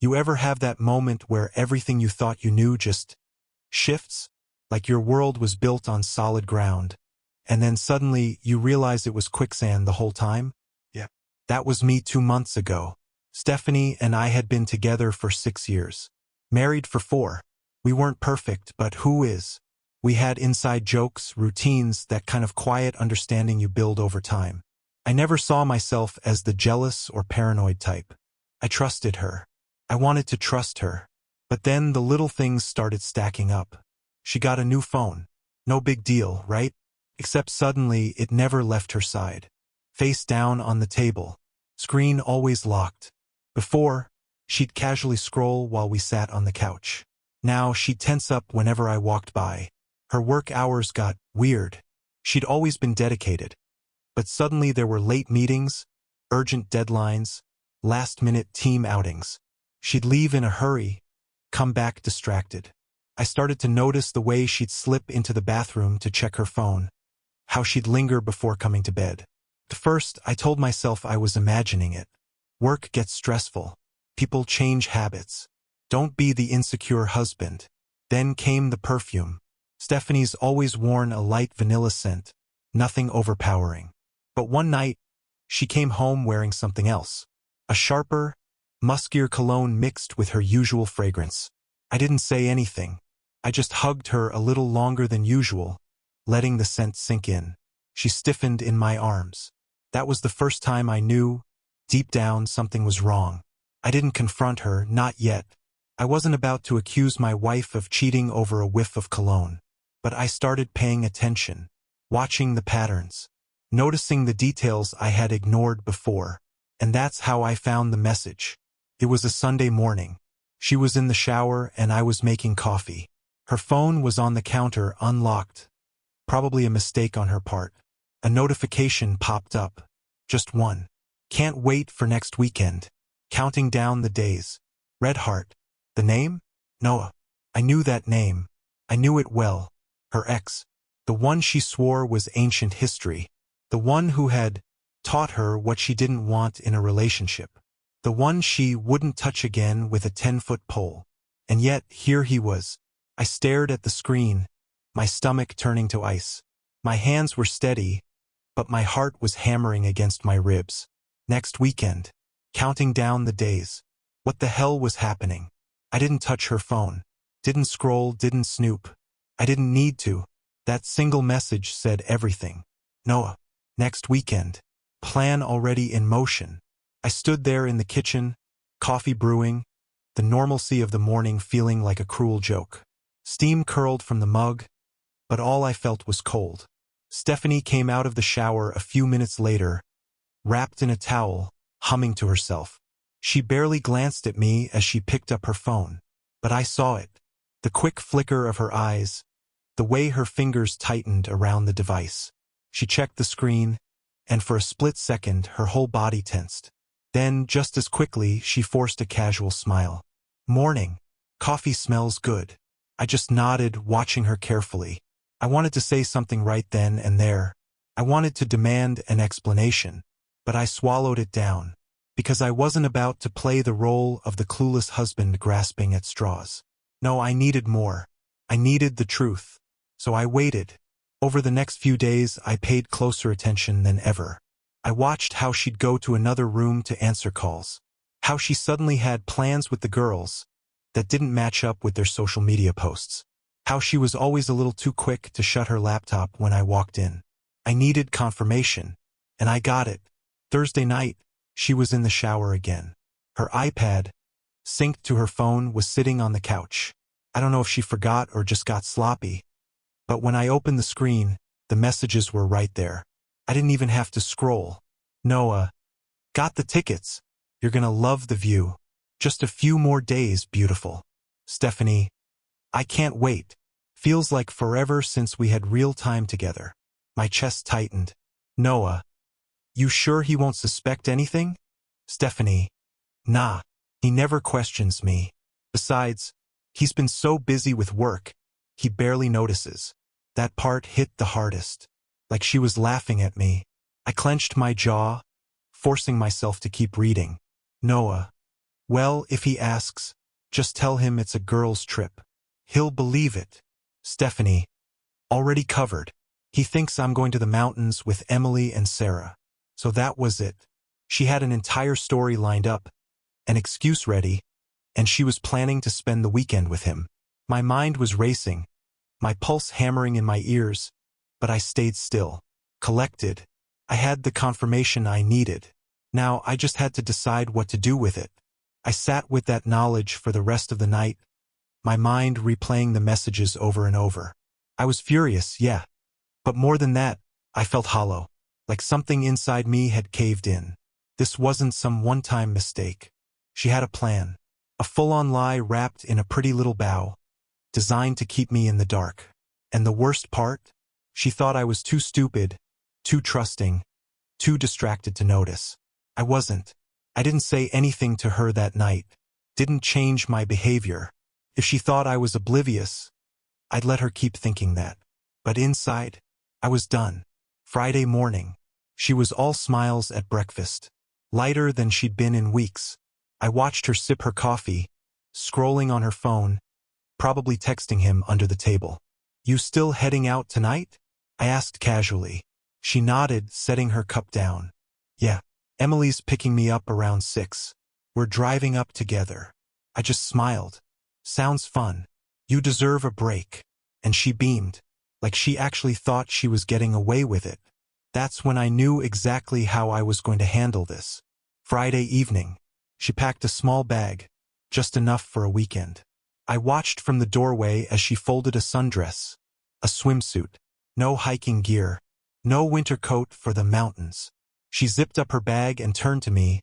You ever have that moment where everything you thought you knew just shifts? Like your world was built on solid ground, and then suddenly you realize it was quicksand the whole time? Yeah. That was me 2 months ago. Stephanie and I had been together for 6 years. Married for 4. We weren't perfect, but who is? We had inside jokes, routines, that kind of quiet understanding you build over time. I never saw myself as the jealous or paranoid type. I trusted her. I wanted to trust her. But then the little things started stacking up. She got a new phone. No big deal, right? Except suddenly it never left her side. Face down on the table. Screen always locked. Before, she'd casually scroll while we sat on the couch. Now she'd tense up whenever I walked by. Her work hours got weird. She'd always been dedicated. But suddenly there were late meetings, urgent deadlines, last-minute team outings. She'd leave in a hurry, come back distracted. I started to notice the way she'd slip into the bathroom to check her phone, how she'd linger before coming to bed. At first, I told myself I was imagining it. Work gets stressful. People change habits. Don't be the insecure husband. Then came the perfume. Stephanie's always worn a light vanilla scent, nothing overpowering. But one night, she came home wearing something else. A sharper, muskier cologne mixed with her usual fragrance. I didn't say anything. I just hugged her a little longer than usual, letting the scent sink in. She stiffened in my arms. That was the first time I knew, deep down, something was wrong. I didn't confront her, not yet. I wasn't about to accuse my wife of cheating over a whiff of cologne. But I started paying attention, watching the patterns, noticing the details I had ignored before. And that's how I found the message. It was a Sunday morning. She was in the shower and I was making coffee. Her phone was on the counter, unlocked. Probably a mistake on her part. A notification popped up. Just one. Can't wait for next weekend. Counting down the days. Red heart. The name? Noah. I knew that name. I knew it well. Her ex. The one she swore was ancient history. The one who had taught her what she didn't want in a relationship. The one she wouldn't touch again with a 10-foot pole. And yet, here he was. I stared at the screen, my stomach turning to ice. My hands were steady, but my heart was hammering against my ribs. Next weekend. Counting down the days. What the hell was happening? I didn't touch her phone. Didn't scroll, didn't snoop. I didn't need to. That single message said everything. Noah. Next weekend. Plan already in motion. I stood there in the kitchen, coffee brewing, the normalcy of the morning feeling like a cruel joke. Steam curled from the mug, but all I felt was cold. Stephanie came out of the shower a few minutes later, wrapped in a towel, humming to herself. She barely glanced at me as she picked up her phone, but I saw it. The quick flicker of her eyes, the way her fingers tightened around the device. She checked the screen, and for a split second her whole body tensed. Then, just as quickly, she forced a casual smile. Morning. Coffee smells good. I just nodded, watching her carefully. I wanted to say something right then and there. I wanted to demand an explanation, but I swallowed it down, because I wasn't about to play the role of the clueless husband grasping at straws. No, I needed more. I needed the truth. So I waited. Over the next few days, I paid closer attention than ever. I watched how she'd go to another room to answer calls, how she suddenly had plans with the girls that didn't match up with their social media posts, how she was always a little too quick to shut her laptop when I walked in. I needed confirmation, and I got it. Thursday night, she was in the shower again. Her iPad, synced to her phone, was sitting on the couch. I don't know if she forgot or just got sloppy, but when I opened the screen, the messages were right there. I didn't even have to scroll. Noah. Got the tickets. You're gonna love the view. Just a few more days, beautiful. Stephanie. I can't wait. Feels like forever since we had real time together. My chest tightened. Noah. You sure he won't suspect anything? Stephanie. Nah. He never questions me. Besides, he's been so busy with work, he barely notices. That part hit the hardest. Like she was laughing at me. I clenched my jaw, forcing myself to keep reading. Noah. Well, if he asks, just tell him it's a girl's trip. He'll believe it. Stephanie. Already covered. He thinks I'm going to the mountains with Emily and Sarah. So that was it. She had an entire story lined up, an excuse ready, and she was planning to spend the weekend with him. My mind was racing, my pulse hammering in my ears, but I stayed still, collected. I had the confirmation I needed. Now I just had to decide what to do with it. I sat with that knowledge for the rest of the night, my mind replaying the messages over and over. I was furious, yeah. But more than that, I felt hollow, like something inside me had caved in. This wasn't some one-time mistake. She had a plan, a full-on lie wrapped in a pretty little bow, designed to keep me in the dark. And the worst part? She thought I was too stupid, too trusting, too distracted to notice. I wasn't. I didn't say anything to her that night, didn't change my behavior. If she thought I was oblivious, I'd let her keep thinking that. But inside, I was done. Friday morning, she was all smiles at breakfast, lighter than she'd been in weeks. I watched her sip her coffee, scrolling on her phone, probably texting him under the table. You still heading out tonight? I asked casually. She nodded, setting her cup down. Yeah. Emily's picking me up around 6. We're driving up together. I just smiled. Sounds fun. You deserve a break. And she beamed, like she actually thought she was getting away with it. That's when I knew exactly how I was going to handle this. Friday evening, she packed a small bag, just enough for a weekend. I watched from the doorway as she folded a sundress, a swimsuit, no hiking gear, no winter coat for the mountains. She zipped up her bag and turned to me,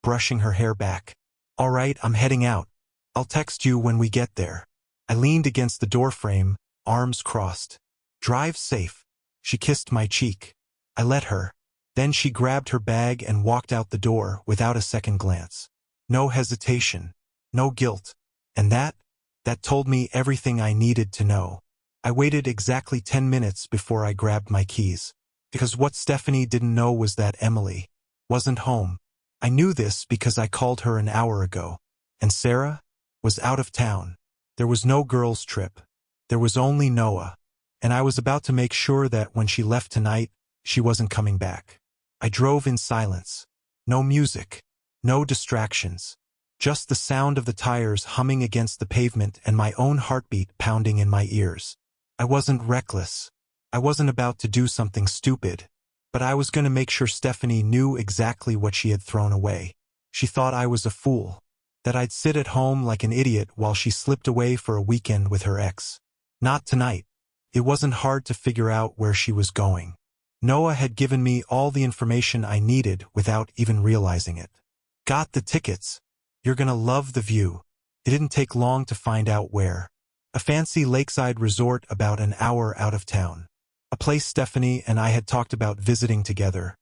brushing her hair back. All right, I'm heading out. I'll text you when we get there. I leaned against the doorframe, arms crossed. Drive safe. She kissed my cheek. I let her. Then she grabbed her bag and walked out the door without a second glance. No hesitation, no guilt. And that told me everything I needed to know. I waited exactly 10 minutes before I grabbed my keys. Because what Stephanie didn't know was that Emily wasn't home. I knew this because I called her an hour ago. And Sarah was out of town. There was no girls' trip. There was only Noah. And I was about to make sure that when she left tonight, she wasn't coming back. I drove in silence. No music. No distractions. Just the sound of the tires humming against the pavement and my own heartbeat pounding in my ears. I wasn't reckless. I wasn't about to do something stupid, but I was going to make sure Stephanie knew exactly what she had thrown away. She thought I was a fool, that I'd sit at home like an idiot while she slipped away for a weekend with her ex. Not tonight. It wasn't hard to figure out where she was going. Noah had given me all the information I needed without even realizing it. Got the tickets. You're gonna love the view. It didn't take long to find out where. A fancy lakeside resort about an hour out of town. A place Stephanie and I had talked about visiting together,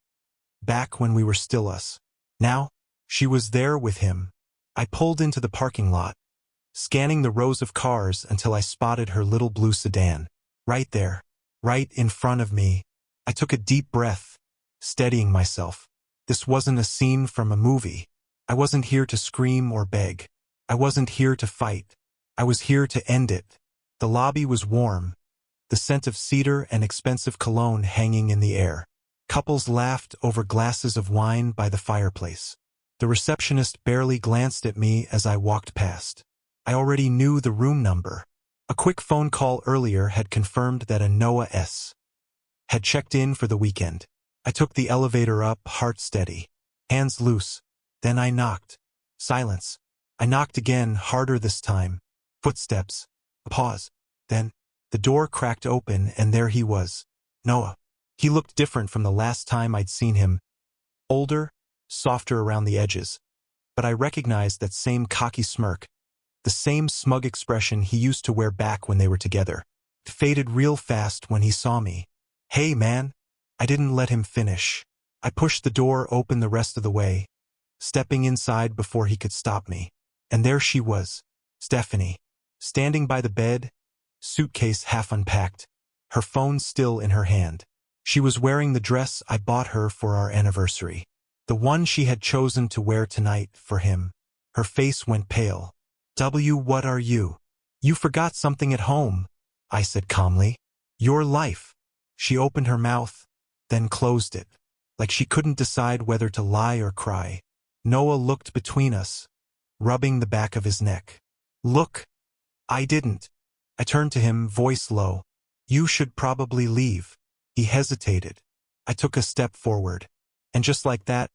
back when we were still us. Now, she was there with him. I pulled into the parking lot, scanning the rows of cars until I spotted her little blue sedan. Right there, right in front of me. I took a deep breath, steadying myself. This wasn't a scene from a movie. I wasn't here to scream or beg. I wasn't here to fight. I was here to end it. The lobby was warm, the scent of cedar and expensive cologne hanging in the air. Couples laughed over glasses of wine by the fireplace. The receptionist barely glanced at me as I walked past. I already knew the room number. A quick phone call earlier had confirmed that a Noah S. had checked in for the weekend. I took the elevator up, heart steady, hands loose. Then I knocked. Silence. I knocked again, harder this time. Footsteps. A pause. Then, the door cracked open and there he was. Noah. He looked different from the last time I'd seen him. Older, softer around the edges. But I recognized that same cocky smirk. The same smug expression he used to wear back when they were together. It faded real fast when he saw me. Hey, man. I didn't let him finish. I pushed the door open the rest of the way, stepping inside before he could stop me. And there she was, Stephanie, standing by the bed, suitcase half unpacked, her phone still in her hand. She was wearing the dress I bought her for our anniversary, the one she had chosen to wear tonight for him. Her face went pale. What are you? You forgot something at home, I said calmly. Your life. She opened her mouth, then closed it, like she couldn't decide whether to lie or cry. Noah looked between us, rubbing the back of his neck. Look. I didn't. I turned to him, voice low. You should probably leave. He hesitated. I took a step forward. And just like that,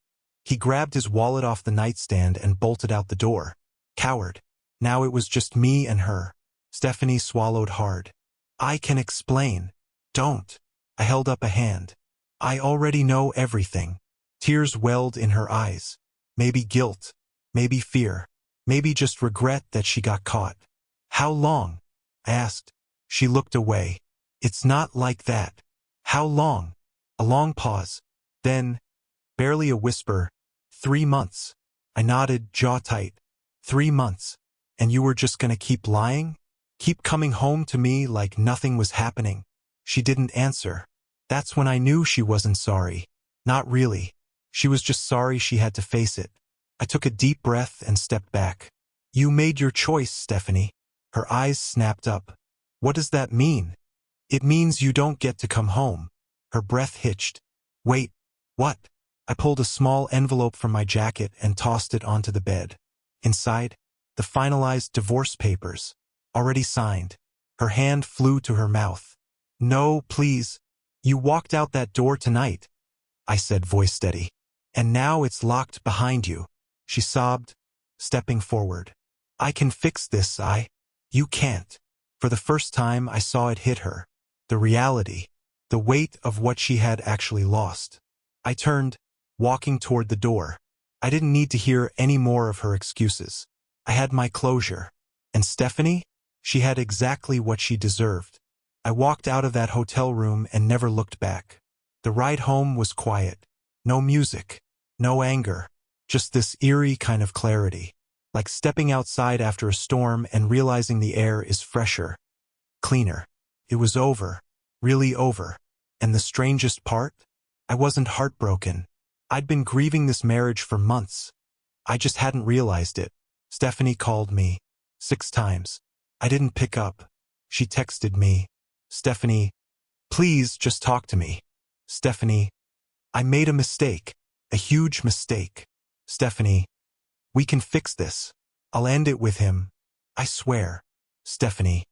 he grabbed his wallet off the nightstand and bolted out the door. Coward. Now it was just me and her. Stephanie swallowed hard. I can explain. Don't. I held up a hand. I already know everything. Tears welled in her eyes. Maybe guilt. Maybe fear. Maybe just regret that she got caught. How long? I asked. She looked away. It's not like that. How long? A long pause. Then, barely a whisper, 3 months. I nodded, jaw tight. 3 months. And you were just gonna keep lying? Keep coming home to me like nothing was happening? She didn't answer. That's when I knew she wasn't sorry. Not really. She was just sorry she had to face it. I took a deep breath and stepped back. You made your choice, Stephanie. Her eyes snapped up. What does that mean? It means you don't get to come home. Her breath hitched. Wait, what? I pulled a small envelope from my jacket and tossed it onto the bed. Inside, the finalized divorce papers, already signed. Her hand flew to her mouth. No, please. You walked out that door tonight, I said, voice steady. And now it's locked behind you. She sobbed, stepping forward. I can fix this, You can't. For the first time, I saw it hit her. The reality, the weight of what she had actually lost. I turned, walking toward the door. I didn't need to hear any more of her excuses. I had my closure. And Stephanie? She had exactly what she deserved. I walked out of that hotel room and never looked back. The ride home was quiet. No music. No anger. Just this eerie kind of clarity. Like stepping outside after a storm and realizing the air is fresher, cleaner. It was over. Really over. And the strangest part? I wasn't heartbroken. I'd been grieving this marriage for months. I just hadn't realized it. Stephanie called me 6 times. I didn't pick up. She texted me. Stephanie, please just talk to me. Stephanie, I made a mistake. A huge mistake. Stephanie, we can fix this. I'll end it with him. I swear. Stephanie,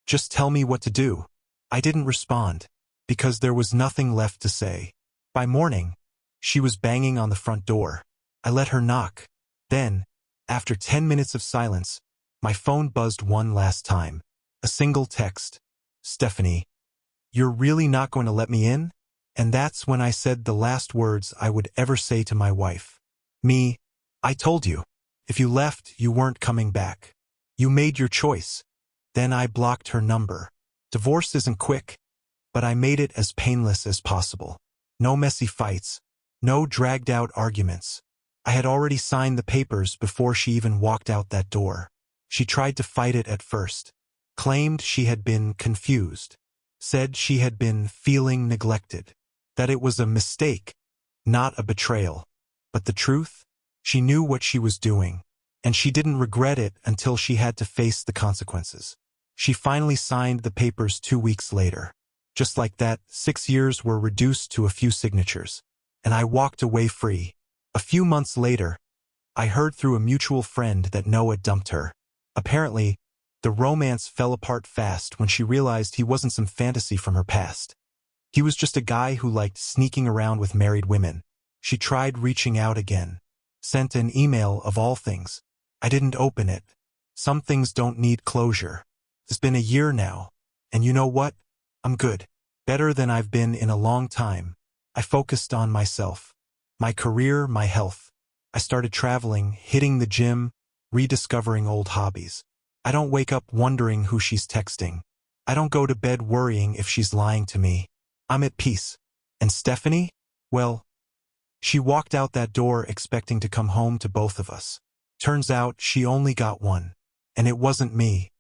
just tell me what to do. I didn't respond, because there was nothing left to say. By morning, she was banging on the front door. I let her knock. Then, after 10 minutes of silence, my phone buzzed one last time. A single text. Stephanie, you're really not going to let me in? And that's when I said the last words I would ever say to my wife. I told you. If you left, you weren't coming back. You made your choice. Then I blocked her number. Divorce isn't quick, but I made it as painless as possible. No messy fights. No dragged-out arguments. I had already signed the papers before she even walked out that door. She tried to fight it at first. Claimed she had been confused. Said she had been feeling neglected. That it was a mistake, not a betrayal. But the truth? She knew what she was doing, and she didn't regret it until she had to face the consequences. She finally signed the papers 2 weeks later. Just like that, 6 years were reduced to a few signatures, and I walked away free. A few months later, I heard through a mutual friend that Noah dumped her. Apparently, the romance fell apart fast when she realized he wasn't some fantasy from her past. He was just a guy who liked sneaking around with married women. She tried reaching out again. Sent an email of all things. I didn't open it. Some things don't need closure. It's been a year now. And you know what? I'm good. Better than I've been in a long time. I focused on myself. My career, my health. I started traveling, hitting the gym, rediscovering old hobbies. I don't wake up wondering who she's texting. I don't go to bed worrying if she's lying to me. I'm at peace. And Stephanie? Well, she walked out that door expecting to come home to both of us. Turns out she only got one. And it wasn't me.